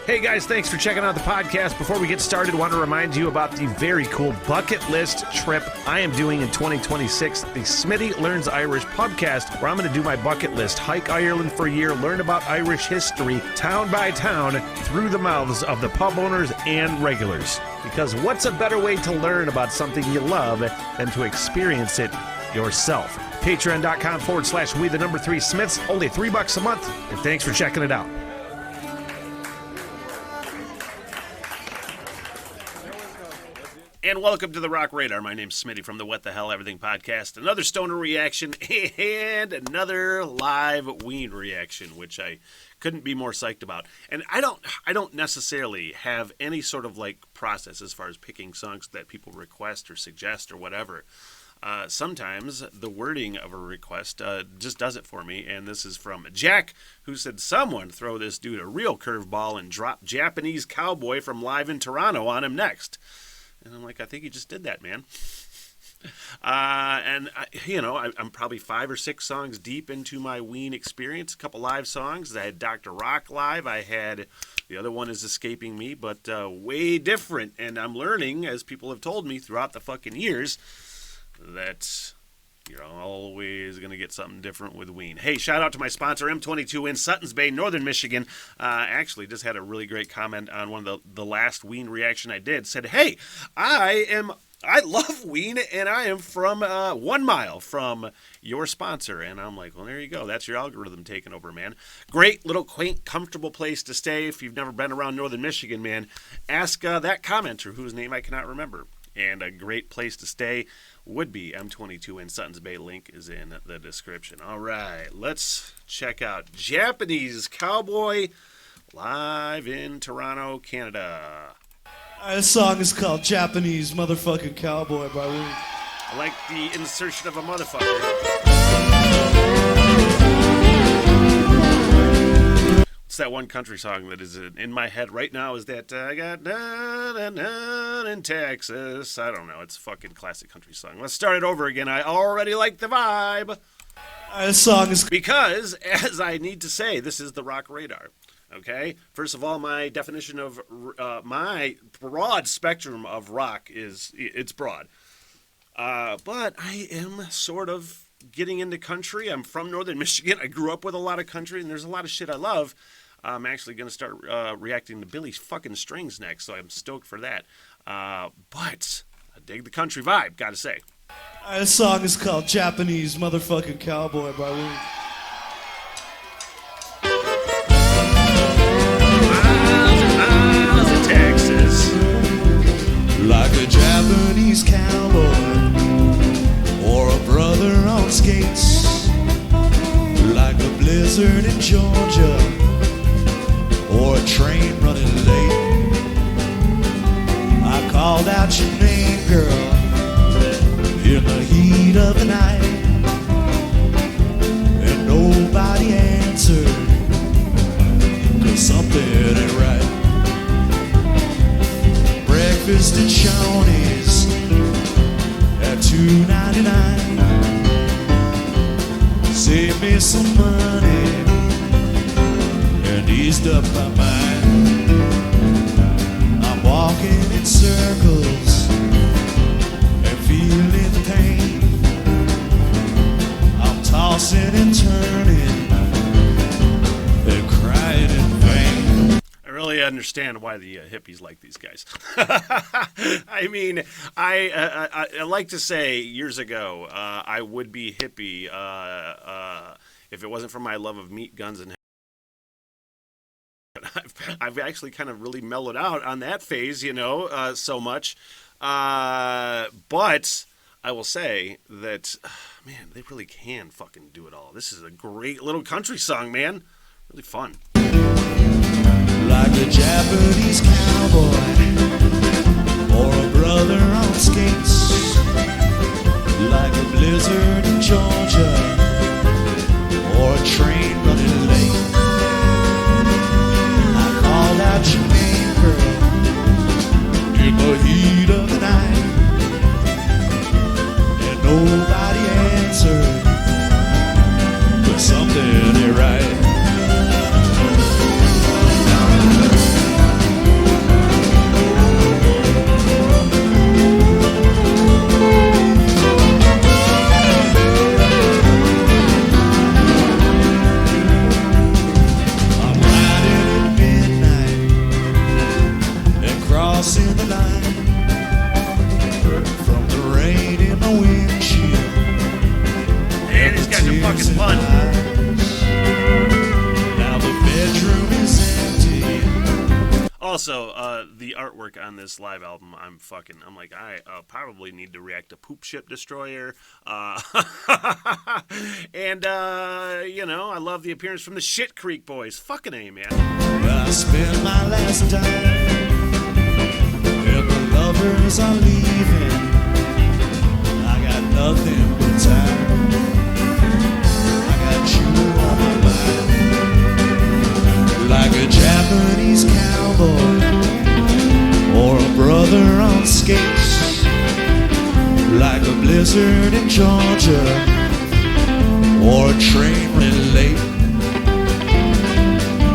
Hey guys, thanks for checking out the podcast. Before we get started, I want to remind you about the very cool bucket list trip I am doing in 2026, the Smitty Learns Irish podcast, where I'm going to do my bucket list, hike Ireland for a year, learn about Irish history, town by town, through the mouths of the pub owners and regulars. Because what's a better way to learn about something you love than to experience it yourself? Patreon.com/we3Smiths, only $3 a month, and thanks for checking it out. And welcome to the Rock Radar. My name's Smitty from the What the Hell Everything podcast. Another stoner reaction and another live Ween reaction, which I couldn't be more psyched about. And I don't necessarily have any sort of like process as far as picking songs that people request or suggest or whatever. Sometimes the wording of a request just does it for me, and this is from Jack, who said, someone throw this dude a real curveball and drop Japanese Cowboy from Live in Toronto on him next. And I'm like, I think you just did that, man. I'm probably 5 or 6 songs deep into my Ween experience, a couple live songs. I had Dr. Rock live. I had, the other one is escaping me, but way different. And I'm learning, as people have told me throughout the fucking years, that you're always going to get something different with Ween. Hey, shout out to my sponsor, M22 in Suttons Bay, Northern Michigan. Actually, just had a really great comment on one of the last Ween reaction I did. Said, hey, I love Ween, and I am from 1 mile from your sponsor. And I'm like, well, there you go. That's your algorithm taking over, man. Great little quaint, comfortable place to stay. If you've never been around Northern Michigan, man, ask that commenter whose name I cannot remember. And a great place to stay would be M22 in Suttons Bay. Link is in the description. All right, let's check out Japanese Cowboy live in Toronto, Canada. This song is called Japanese Motherfucking Cowboy by Ween. I like the insertion of a motherfucker. It's that one country song that is in my head right now, is that I got none in Texas. I don't know. It's a fucking classic country song. Let's start it over again. I already like the vibe. This song is... Because, as I need to say, this is the Rock Radar. Okay? First of all, my definition of my broad spectrum of rock is, it's broad. But I am sort of getting into country. I'm from Northern Michigan. I grew up with a lot of country, and there's a lot of shit I love. I'm actually going to start reacting to Billy's fucking Strings next, so I'm stoked for that. But I dig the country vibe, gotta say. This song is called Japanese Motherfucking Cowboy by Ween. Miles in Texas. Like a Japanese cowboy or a brother on skates. Like a blizzard in Georgia or a train running late. I called out your name, girl, in the heat of the night, and nobody answered, 'cause something ain't right. Breakfast at Shawnee's at $2.99. Save me some money and eased up my mind. I'm walking in circles and feeling the pain. I'm tossing and turning and crying in vain. I really understand why the hippies like these guys. I mean, I like to say years ago, I would be hippie if it wasn't for my love of meat, guns, and I've actually kind of really mellowed out on that phase, so much. But I will say that, man, they really can fucking do it all. This is a great little country song, man. Really fun. Like a Japanese cowboy or a brother on skates. Like a blizzard in Georgia or a train running late. I called out your name, girl, in the heat of the night, and nobody answered, but something ain't right. Also, the artwork on this live album, I'm like, I probably need to react to Poop Ship Destroyer. And, I love the appearance from the Shit Creek Boys. Fucking A, man. I spent my last dime, and the lovers are leaving. I got nothing but time. I got you on my mind, like a Japanese cowboy or a brother on skates, like a blizzard in Georgia or a train ran late.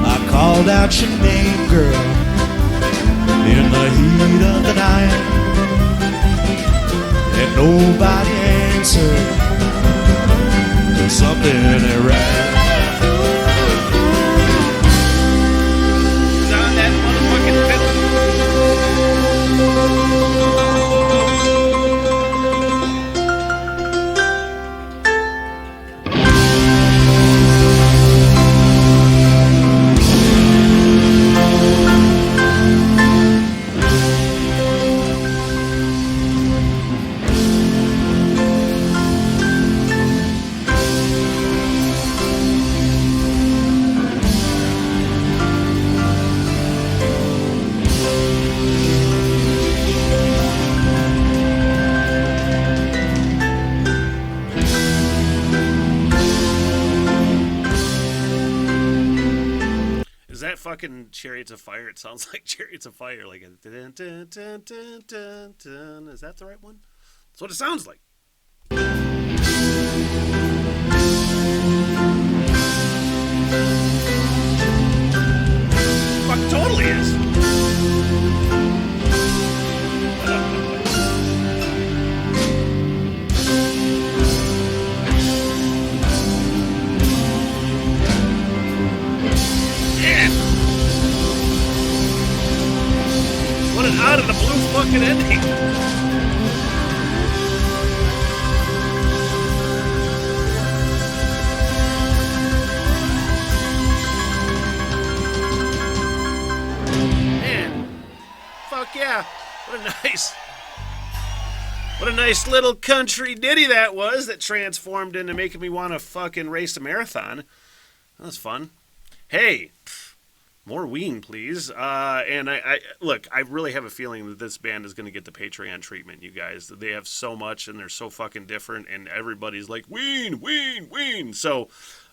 I called out your name, girl, in the heat of the night, and nobody answered, 'cause something ain't right. It's on that motherfucking fiddle. Fucking Chariots of Fire. It sounds like Chariots of Fire, like a dun, dun, dun, dun, dun, dun. Is that the right one? That's what it sounds like. Fuck, totally is. What an out of the blue fucking ending. Man, fuck yeah. What a nice little country ditty that was that transformed into making me want to fucking race a marathon. That was fun. Hey, more Ween, please. And I look, I really have a feeling that this band is going to get the Patreon treatment, you guys. They have so much, and they're so fucking different, and everybody's like, Ween, Ween, Ween. So,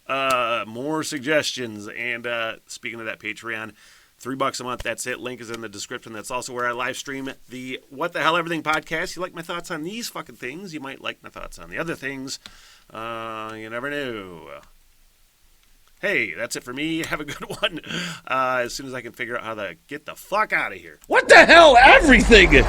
more suggestions. And speaking of that Patreon, $3 a month, that's it. Link is in the description. That's also where I live stream the What the Hell Everything podcast. You like my thoughts on these fucking things, you might like my thoughts on the other things. You never know. Hey, that's it for me. Have a good one. As soon as I can figure out how to get the fuck out of here. What the hell, everything?